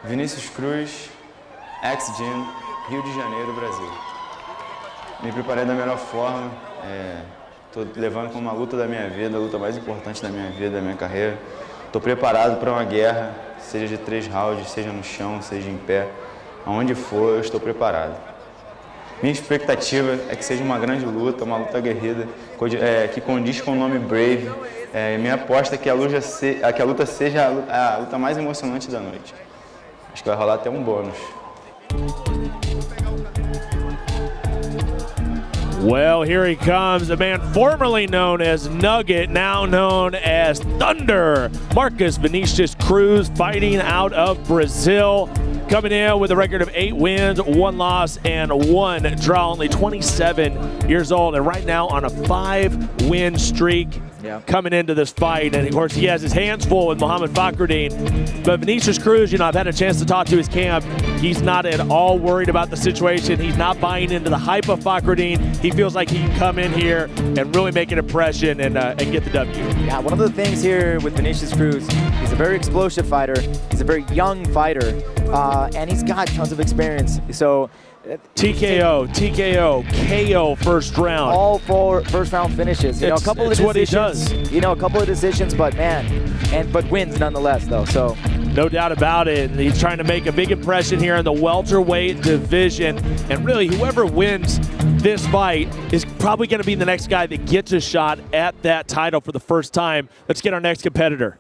Vinicius Cruz, ex-Gym, Rio de Janeiro, Brasil. Me preparei da melhor forma, estou levando como uma luta da minha vida, a luta mais importante da minha vida, da minha carreira. Estou preparado para uma guerra, seja de 3 rounds, seja no chão, seja em pé, aonde for, eu estou preparado. Minha expectativa é que seja uma grande luta, uma luta aguerrida, que condiz com o nome Brave. Minha aposta é que a luta seja a luta mais emocionante da noite. Acho que vai rolar até um bônus. Well, here he comes, the man formerly known as Nugget, now known as Thunder. Marcus Vinicius Cruz, fighting out of Brazil, coming in with a record of 8 wins, 1 loss, and 1 draw. Only 27 years old, and right now on a 5-win streak. Yeah. Coming into this fight, and of course he has his hands full with Mohammed Fakhreddine. But Vinicius Cruz, I've had a chance to talk to his camp. He's not at all worried about the situation. He's not buying into the hype of Fakhreddine. He feels like he can come in here and really make an impression and get the W. Yeah, one of the things here with Vinicius Cruz, he's a very explosive fighter. He's a very young fighter, and he's got tons of experience. So. TKO, KO first round. All 4 first-round finishes. A couple of decisions. What he does. A couple of decisions, but but wins nonetheless, though. So. No doubt about it. He's trying to make a big impression here in the welterweight division. And really, whoever wins this fight is probably going to be the next guy that gets a shot at that title for the first time. Let's get our next competitor.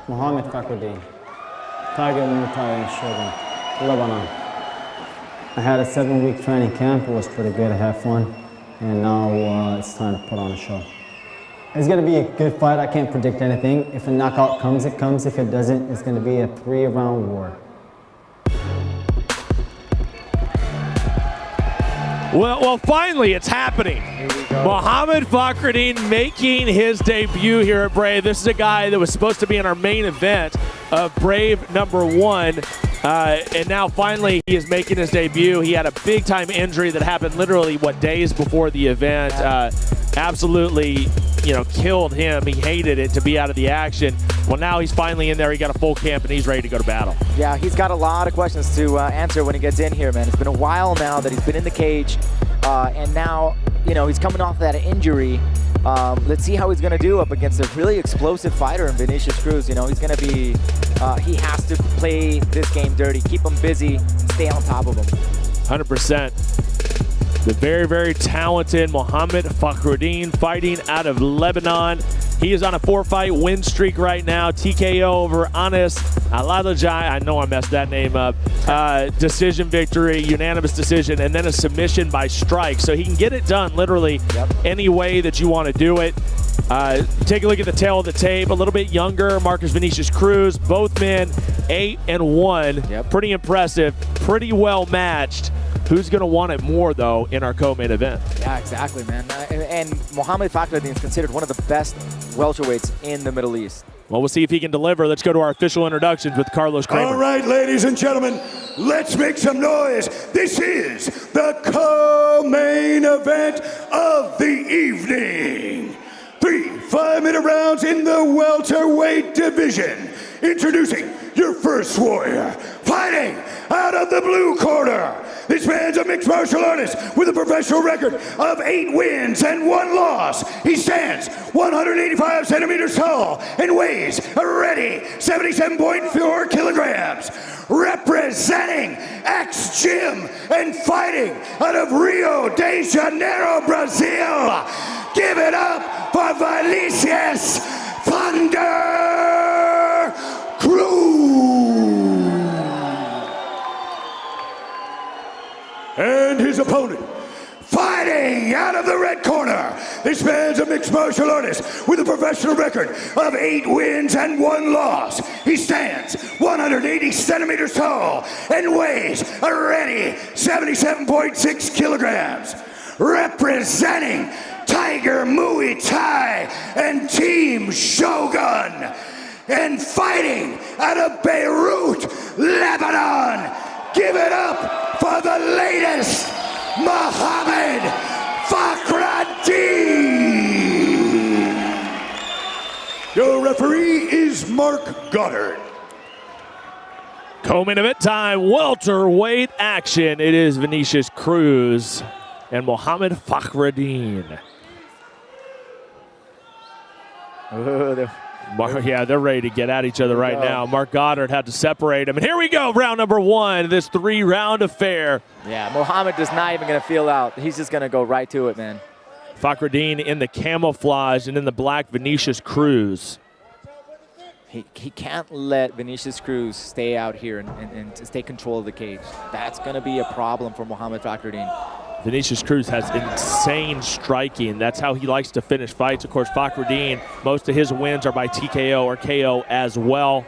Mohammed Fakhreddine. Tiger Muay Thai Shogun, Lebanon. I had a 7-week training camp. It was pretty good. I had fun, and now it's time to put on a show. It's going to be a good fight. I can't predict anything. If a knockout comes, it comes. If it doesn't, it's going to be a 3-round war. Well, finally, it's happening. Mohammed Fakhreddine making his debut here at Brave. This is a guy that was supposed to be in our main event of Brave #1. And now finally he is making his debut. He had a big-time injury that happened literally, days before the event. Absolutely, killed him. He hated it to be out of the action. Well, now he's finally in there. He got a full camp, and he's ready to go to battle. Yeah, he's got a lot of questions to answer when he gets in here, man. It's been a while now that he's been in the cage, and now, he's coming off that injury. Let's see how he's going to do up against a really explosive fighter in Vinicius Cruz. He's going to be, he has to play this game dirty, keep him busy, and stay on top of him. 100%. The very, very talented Mohammed Fakhreddine fighting out of Lebanon. He is on a 4-fight win streak right now. TKO over Anas Aladajai. I know I messed that name up. Decision victory, unanimous decision, and then a submission by strike. So he can get it done literally any way that you want to do it. Take a look at the tail of the tape. A little bit younger, Marcus Vinicius Cruz. Both men 8-1. Yep. Pretty impressive, pretty well matched. Who's going to want it more, though, in our co-main event? Yeah, exactly, man. And Mohammed Fakhreddine is considered one of the best welterweights in the Middle East. Well, we'll see if he can deliver. Let's go to our official introductions with Carlos Kramer. All right, ladies and gentlemen, let's make some noise. This is the co-main event of the evening. 3 5-minute rounds in the welterweight division. Introducing your first warrior, fighting out of the blue corner. This man's a mixed martial artist with a professional record of 8 wins and 1 loss. He stands 185 centimeters tall and weighs a ready 77.4 kilograms. Representing ex-gym and fighting out of Rio de Janeiro, Brazil. Give it up for Vinicius Thunder Cruz. And his opponent, fighting out of the red corner. This man's a mixed martial artist with a professional record of 8 wins and 1 loss. He stands 180 centimeters tall and weighs a ready 77.6 kilograms. Representing Tiger Muay Thai and Team Shogun. And fighting out of Beirut, Lebanon. Give it up for the latest, Mohammed Fakhreddine. Your referee. referee is Mark Goddard. Co-main event time, welterweight action. It is Vinicius Cruz and Mohammed Fakhreddine. Yeah, they're ready to get at each other right now. Mark Goddard had to separate them. And here we go, round number 1, this 3-round affair. Yeah, Mohammed is not even going to feel out. He's just going to go right to it, man. Fakhreddine in the camouflage and in the black, Vinicius Cruz. He can't let Vinicius Cruz stay out here and stay control of the cage. That's going to be a problem for Mohammed Fakhreddine. Vinicius Cruz has insane striking. That's how he likes to finish fights. Of course, Fakhreddine, most of his wins are by TKO or KO as well.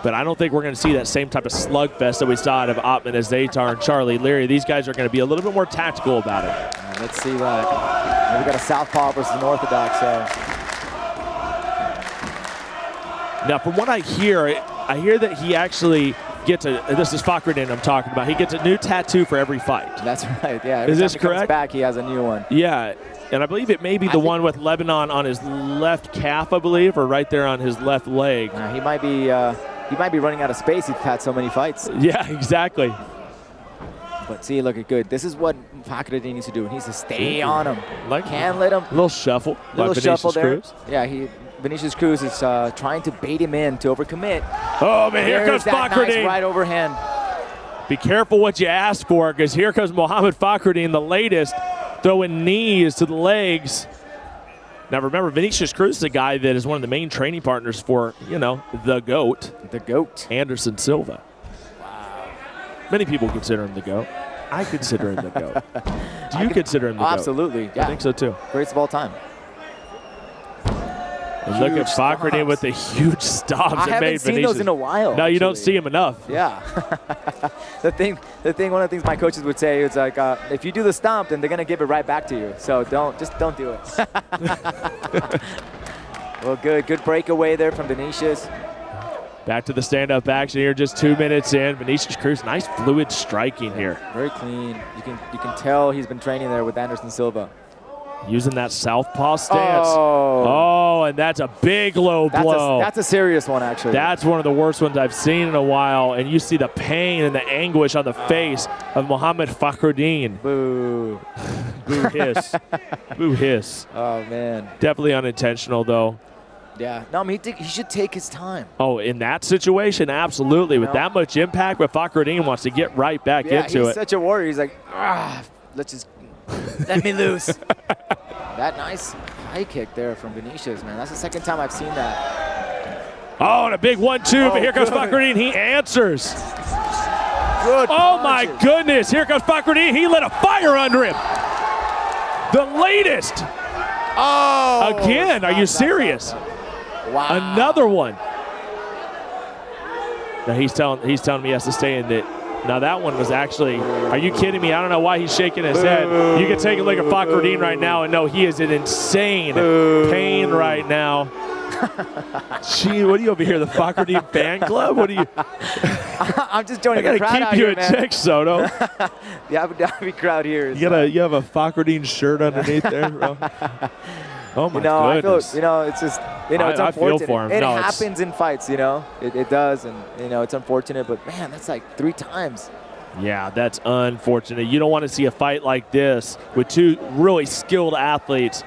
But I don't think we're going to see that same type of slugfest that we saw out of Ottman Azaitar and Charlie Leary. These guys are going to be a little bit more tactical about it. Let's see that. We got a southpaw versus an orthodox. Now, from what I hear that he actually gets this is Fakhreddine I'm talking about. He gets a new tattoo for every fight. That's right, yeah. Every is this time he correct? comes back, he has a new one. Yeah, and I believe it may be the one with Lebanon on his left calf, I believe, or right there on his left leg. He might be running out of space. He's had so many fights. Yeah, exactly. But see, look at good. This is what Fakhreddine needs to do. He needs to stay on him. Can't let him. A little shuffle by Vinicius Cruz. Yeah, Vinicius Cruz is trying to bait him in to overcommit. Oh, man, here comes that Fakhreddine. Nice right overhand. Be careful what you ask for, because here comes Mohammed Fakhreddine, the latest, throwing knees to the legs. Now, remember, Vinicius Cruz is a guy that is one of the main training partners for, the GOAT. The GOAT. Anderson Silva. Wow. Many people consider him the GOAT. I consider him the GOAT. Do you consider him the GOAT? Absolutely, yeah. I think so, too. Greatest of all time. And look at Fakhreddine with the huge stomps I haven't seen those in a while. No, you don't see him enough. Yeah. One of the things my coaches would say is like, if you do the stomp, then they're gonna give it right back to you. So don't do it. Well, good breakaway there from Vinicius. Back to the stand-up action here, just 2 minutes in. Vinicius Cruz, nice fluid striking here. Very clean. You can tell he's been training there with Anderson Silva. Using that southpaw stance. Oh, and that's a big low blow. That's a serious one, actually. That's one of the worst ones I've seen in a while. And you see the pain and the anguish on the face of Mohammed Fakhreddine. Boo. Boo hiss. Boo hiss. Oh, man. Definitely unintentional, though. Yeah. No, I mean, he should take his time. Oh, in that situation, absolutely. With that much impact, but Fakhreddine wants to get right back into it. Yeah, he's such a warrior. He's like, let's just let me loose. That nice high kick there from Vinicius, man. That's the second time I've seen that. Oh, and a big 1-2, but here comes Fakhreddine. He answers. Good Oh, my goodness. Here comes Fakhreddine. He lit a fire under him. The latest. Oh. Again, are you serious? Wow. Another one. Now he's telling me he has to stay in it. Now that one was actually, are you kidding me? I don't know why he's shaking his head. You can take a look at Fakhreddine right now and know he is in insane pain right now. Gee, what are you over here, the Fakhreddine fan club? What are you? I'm just joining the crowd out I here, gotta keep you in check, Soto. The Abu Dhabi crowd here is. You have a Fakhreddine shirt underneath there, bro. Oh my goodness. It's just, it's unfortunate. I feel for him. It happens in fights, It does, and, it's unfortunate, but man, that's like 3 times. Yeah, that's unfortunate. You don't want to see a fight like this with 2 really skilled athletes,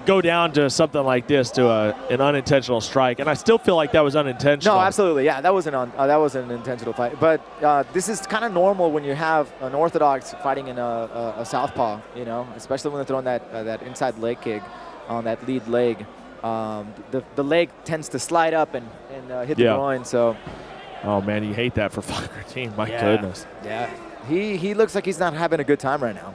go down to something like this, to an unintentional strike. And I still feel like that was unintentional. No, absolutely. Yeah, that wasn't an intentional fight. But this is kind of normal when you have an orthodox fighting in a southpaw, especially when they're throwing that inside leg kick on that lead leg. The leg tends to slide up and hit the groin. So. Oh, man, you hate that for Fakhreddine. My goodness. Yeah. He looks like he's not having a good time right now.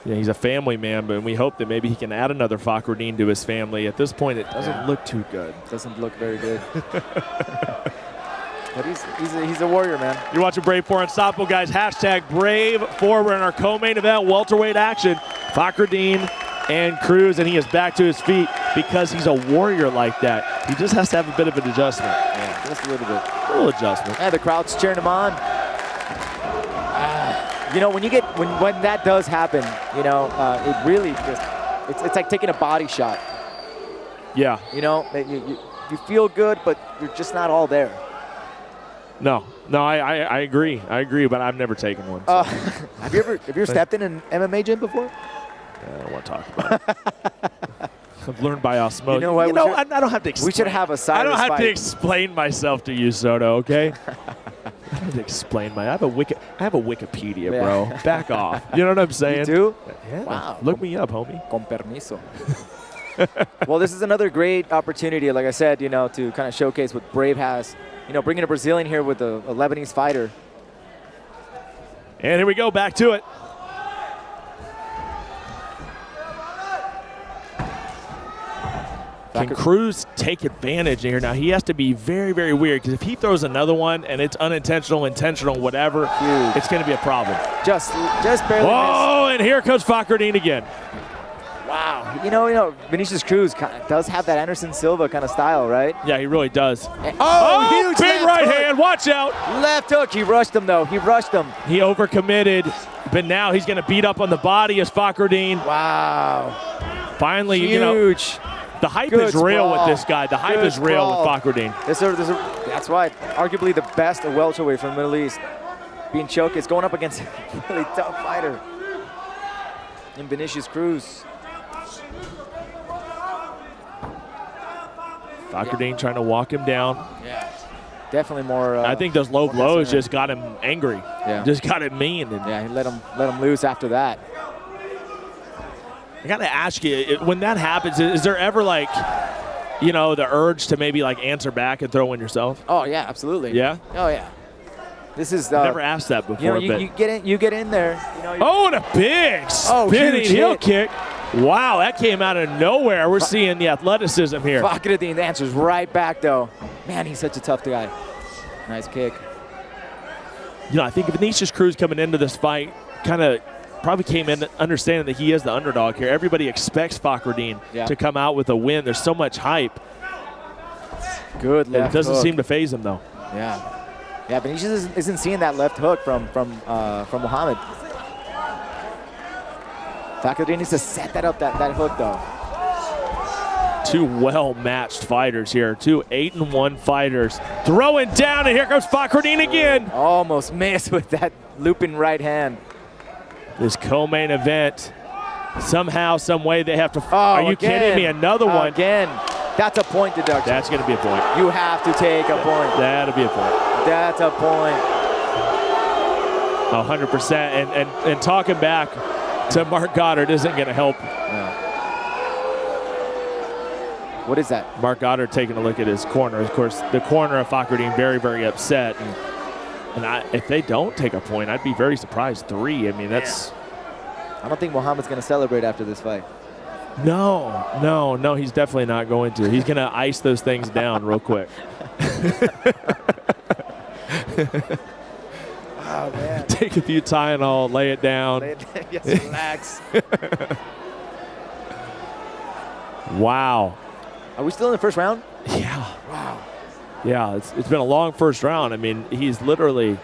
Yeah, he's a family man, but we hope that maybe he can add another Fakhreddine to his family. At this point, it doesn't look too good. Doesn't look very good. But he's a warrior, man. You're watching Brave for Unstoppable, guys. #Brave4. We're in our co-main event, welterweight action. Fakhreddine and Cruz, and he is back to his feet because he's a warrior like that. He just has to have a bit of an adjustment. Yeah, just a little bit. A little adjustment. And the crowd's cheering him on. When that does happen, it really just, it's like taking a body shot. Yeah. You know, you feel good, but you're just not all there. No, I agree. I agree, but I've never taken one. So. Have you ever stepped in an MMA gym before? I don't want to talk about it. I've learned by osmosis. You know what? I don't have to explain. We should have a Cyrus I don't have fight. to explain myself to you, Soto, okay? I don't have to explain I have a Wikipedia, bro. Back off. You know what I'm saying? You do? Yeah. Wow. Look me up, homie. Con permiso. Well, this is another great opportunity, like I said, you know, to kind of showcase what Brave has. You know, bringing a Brazilian here with a Lebanese fighter. And here we go, back to it. Can Cruz take advantage here? Now, he has to be very, very weird, because if he throws another one and it's unintentional, intentional, whatever, it's going to be a problem. Just barely Whoa, and here comes Fakhreddine again. Wow. You know, Vinicius Cruz does have that Anderson Silva kind of style, right? Yeah, he really does. Oh, huge big right hand. Watch out. Left hook. He rushed him, though. He rushed him. He overcommitted, but now he's going to beat up on the body as Fakhreddine. Wow. Finally, huge. You know, the hype is real with this guy. The hype is real with Fakhreddine. That's why, arguably the best welterweight from the Middle East, being showcased, going up against a really tough fighter in Vinicius Cruz. Fakhreddine trying to walk him down. Yeah, definitely more. I think those low blows just got him angry. Yeah, just got him mean. And yeah, he let him loose after that. I got to ask you, when that happens, is there ever like, you know, the urge to maybe like answer back and throw in yourself? Oh yeah, absolutely. Yeah. Oh yeah. This is. I've never asked that before. You know, you get in there. You know. Oh, and a big spinning heel kick. Wow, that came out of nowhere. We're seeing the athleticism here. Fakhreddine answers right back, though. Man, he's such a tough guy. Nice kick. You know, I think Vinicius Cruz coming into this fight kind of probably came in understanding that he is the underdog here. Everybody expects Fakhreddine to come out with a win. There's so much hype. Good left hook. It doesn't hook. seem to phase him, though. Yeah. Yeah, Vinicius isn't seeing that left hook from Mohammed. Fakhreddine needs to set that up, that hook, though. Two well-matched fighters here. Two 8-1 fighters. Throwing down, and here comes Fakhreddine again. Almost missed with that looping right hand. This co-main event, somehow, some way they have to. Are you kidding me? Another one. Again. That's a point deduction. That's going to be a point. You have to take a point. That'll be a point. That's a point. 100%. And talking back to Mark Goddard isn't going to help. No. What is that? Mark Goddard taking a look at his corner. Of course, the corner of Fakhreddine very, very upset. And if they don't take a point, I'd be very surprised. 3. I mean, that's. I don't think Mohammed's going to celebrate after this fight. No, he's definitely not going to. He's going to ice those things down real quick. Oh, man. Take a few Tylenol, lay it down. Yes, relax. Wow. Are we still in the first round? Yeah. Wow. Yeah, it's been a long first round. I mean, he's literally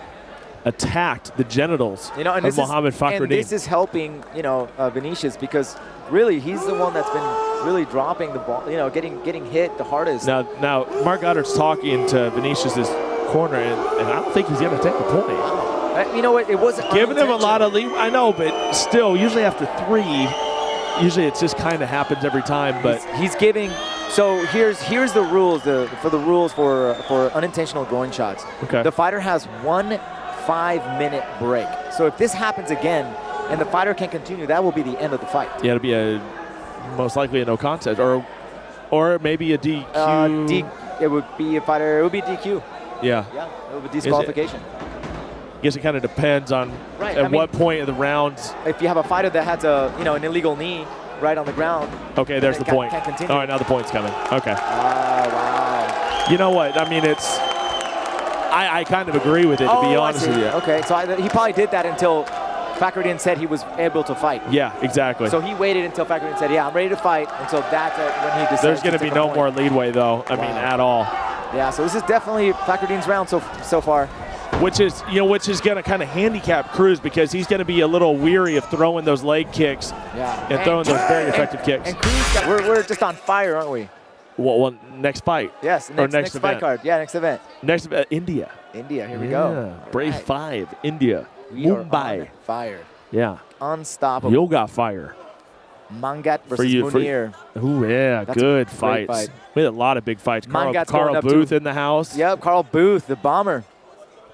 attacked the genitals of Mohammed Fakhreddine. And this is helping, Vinicius, because really he's the one that's been really dropping the ball, getting hit the hardest. Now Mark Goddard's talking to Vinicius's corner, and I don't think he's going to take a point. Wow. You know what? It wasn't giving him a lot of lead. I know, but still, usually after 3, usually it just kind of happens every time. But he's giving. So here's the rules for unintentional groin shots. Okay. The fighter has 1 5-minute break. So if this happens again and the fighter can't continue, that will be the end of the fight. Yeah, it'll be most likely a no contest, or maybe a DQ. It would be a fighter. It would be DQ. Yeah. Yeah. It would be disqualification. I guess it kind of depends on what point of the rounds. If you have a fighter that has an illegal knee right on the ground. Okay, there's the point. Can't continue. All right, now the point's coming. Okay. Wow. You know what? I mean, I kind of agree with it, to be honest with you. Okay, so he probably did that until Fakhreddine said he was able to fight. Yeah, exactly. So he waited until Fakhreddine said, yeah, I'm ready to fight. And so that's when he decided. There's going to be no more leadway, though. I mean, at all. Yeah, so this is definitely Fakhreddine's round so far. Which is going to kind of handicap Cruz, because he's going to be a little weary of throwing those leg kicks and throwing those very effective kicks. And Cruz, we're just on fire, aren't we? Well, next fight. Yes, next fight card. Yeah, next event. Next event, India. India, here we go. Brave 5, India. We are Mumbai. on fire. Yeah. Unstoppable. Yoga fire. Mangat versus Munir. Ooh, yeah, That's good a great fights. fight. We had a lot of big fights. Mangat's Carl going up Booth to- in the house. Yep, Carl Booth, the bomber.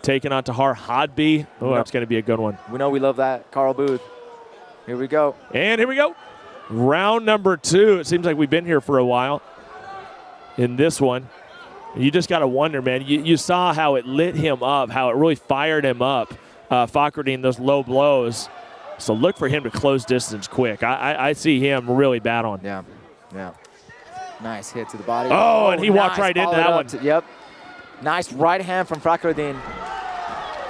Taking on Tahar Hodby. Oh, that's going to be a good one. We know we love that, Carl Booth. Here we go. And here we go. Round number 2. It seems like we've been here for a while in this one. You just got to wonder, man. You saw how it lit him up, how it really fired him up, Fakhreddine, those low blows. So look for him to close distance quick. I see him really battling. Yeah, yeah. Nice hit to the body. Oh, and he walked right into that one. Yep. Nice right hand from Fakhreddine.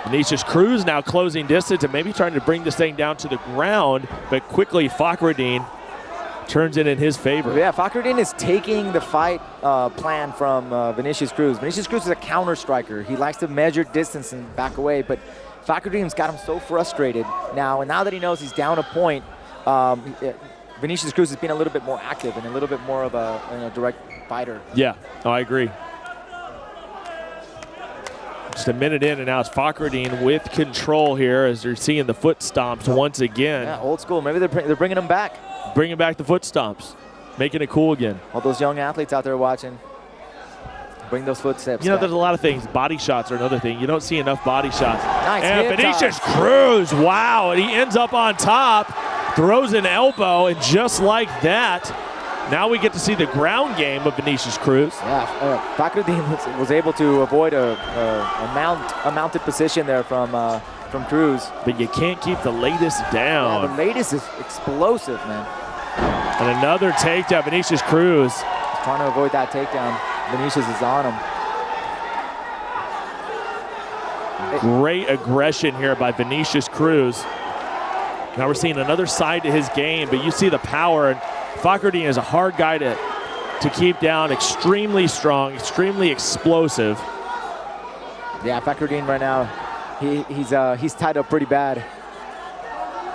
Vinicius Cruz now closing distance and maybe trying to bring this thing down to the ground, but quickly Fakhreddine turns it in his favor. Yeah, Fakhreddine is taking the fight plan from Vinicius Cruz. Vinicius Cruz is a counter striker. He likes to measure distance and back away, but Fakhreddine's got him so frustrated now, and now that he knows he's down a point, Vinicius Cruz has been a little bit more active and a little bit more of a direct fighter. Yeah, I agree. Just a minute in, and now it's Fakhreddine with control here as they're seeing the foot stomps once again. Yeah, old school. Maybe they're bringing him back. Bringing back the foot stomps, making it cool again. All those young athletes out there watching, bring those footsteps. You know, back. there's a lot of things. Body shots are another thing. You don't see enough body shots. Nice and hip Vinicius toss. Cruz, wow, and he ends up on top, throws an elbow, and just like that, now we get to see the ground game of Vinicius Cruz. Yeah, Fakhreddine was able to avoid a mounted position there from Cruz. But you can't keep the latest down. Yeah, the latest is explosive, man. And another takedown, Vinicius Cruz. He's trying to avoid that takedown. Vinicius is on him. Great aggression here by Vinicius Cruz. Now we're seeing another side to his game, but you see the power. And Fakhreddine is a hard guy to keep down, extremely strong, extremely explosive. Yeah, Fakhreddine right now, he's tied up pretty bad.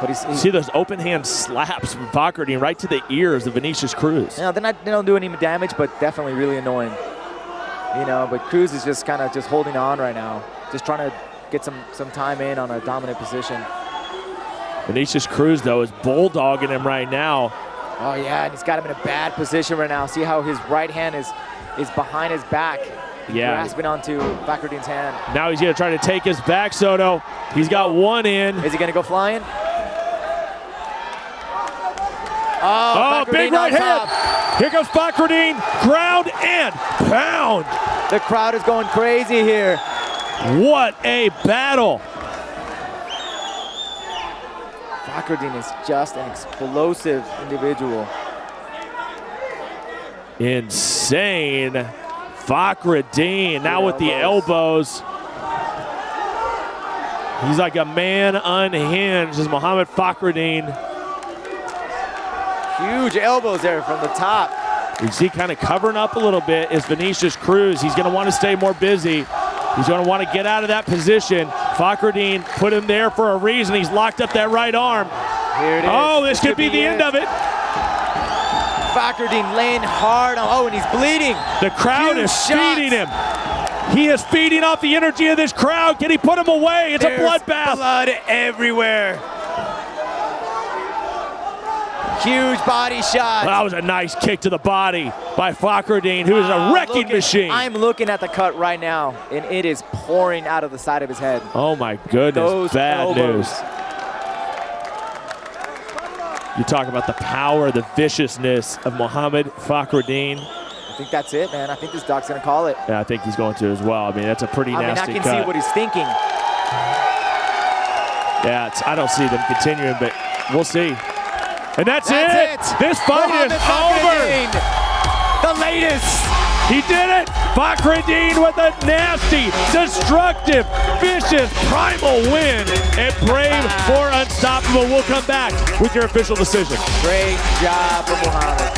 But he's See those open hand slaps from Fakhreddine right to the ears of Vinicius Cruz. they don't do any damage, but definitely really annoying. You know, but Cruz is just kind of just holding on right now, just trying to get some time in on a dominant position. Vinicius Cruz, though, is bulldogging him right now. Oh yeah, and he's got him in a bad position right now. See how his right hand is behind his back. Yeah. Grasping onto Fakhreddine's hand. Now he's going to try to take his back, Soto. He's got one in. Is he going to go flying? Oh, big right hand. Here comes Fakhreddine. Ground and pound. The crowd is going crazy here. What a battle. Fakhreddine is just an explosive individual. Insane. Fakhreddine now with the elbows. He's like a man unhinged. Is Mohammed Fakhreddine. Huge elbows there from the top. You see kind of covering up a little bit is Vinicius Cruz. He's going to want to stay more busy. He's going to want to get out of that position. Fakhreddine put him there for a reason. He's locked up that right arm. Here it is. Oh, this could be the end of it. Fakhreddine laying hard on, oh, and he's bleeding. The crowd is feeding him. He is feeding off the energy of this crowd. Can he put him away? It's There's a bloodbath. Blood everywhere. Huge body shot. That was a nice kick to the body by Fakhreddine, who is a wrecking machine. I'm looking at the cut right now, and it is pouring out of the side of his head. Oh my goodness, Those bad elbows. news. You talk about the power, the viciousness of Mohammed Fakhreddine. I think that's it, man. I think this doc's gonna call it. Yeah, I think he's going to as well. I mean, that's a pretty nasty I can cut. see what he's thinking. Yeah, I don't see them continuing, but we'll see. And that's it. This fight Mohammed is Fakhreddine, over. the latest. He did it. Fakhreddine with a nasty, destructive, vicious, primal win at Brave for Unstoppable. We'll come back with your official decision. Great job for Mohammed.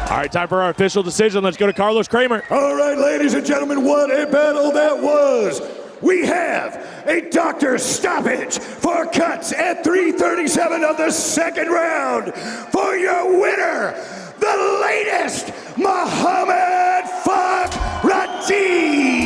All right, time for our official decision. Let's go to Carlos Kramer. All right, ladies and gentlemen, what a battle that was. We have a doctor's stoppage for cuts at 3:37 of the second round. For your winner, the UFC